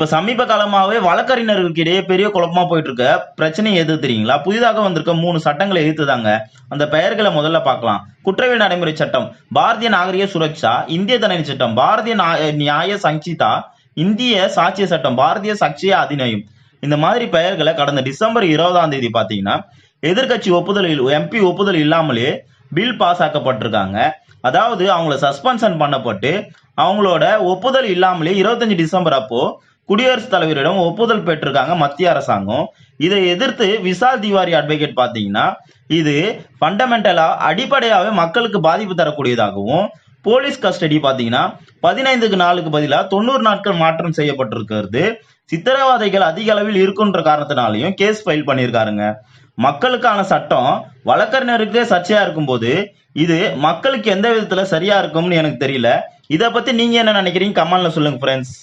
இப்ப சமீப காலமாவே வழக்கறிஞர்களுக்கு இடையே பெரிய குழப்பமா போயிட்டு இருக்க பிரச்சனை எது தெரியுங்களா? புதிதாக வந்திருக்க 3 சட்டங்களை எதிர்த்துதாங்க. அந்த பெயர்களை முதல்ல பார்க்கலாம். குற்றவியல் நடைமுறை சட்டம், பாரதிய நாகரிக சுரக்ஷா, இந்திய தண்டனை சட்டம், பாரதிய நியாய சங்கிதா, இந்திய சாட்சிய சட்டம், பாரதிய சாட்சிய அதிநியம். இந்த மாதிரி பெயர்களை கடந்த டிசம்பர் 20ஆம் தேதி பாத்தீங்கன்னா எதிர்கட்சி எம்பி ஒப்புதல் இல்லாமலே பில் பாஸ் ஆக்கப்பட்டிருக்காங்க. அதாவது அவங்கள சஸ்பென்ஷன் பண்ணப்பட்டு அவங்களோட ஒப்புதல் இல்லாமலே 25 டிசம்பர் அப்போ குடியரசுத் தலைவரிடம் ஒப்புதல் பெற்றிருக்காங்க மத்திய அரசாங்கம். இதை எதிர்த்து விஷால் திவாரி அட்வொகேட் பாத்தீங்கன்னா இது ஃபண்டமெண்டலா அடிப்படையாவே மக்களுக்கு பாதிப்பு தரக்கூடியதாகவும், போலீஸ் கஸ்டடி பாத்தீங்கன்னா 15 நாளுக்கு பதிலாக 90 நாட்கள் மாற்றம் செய்யப்பட்டிருக்கிறது. சித்திரவதைகள் அதிக அளவில் இருக்குன்ற காரணத்தினாலையும் கேஸ் ஃபைல் பண்ணியிருக்காருங்க. மக்களுக்கான சட்டம் வழக்கறிஞருக்கே சர்ச்சையா இருக்கும்போது இது மக்களுக்கு எந்த விதத்துல சரியா இருக்கும்னு எனக்கு தெரியல. இதை பத்தி நீங்க என்ன நினைக்கிறீங்க? கமெண்ட்ல சொல்லுங்க ஃப்ரெண்ட்ஸ்.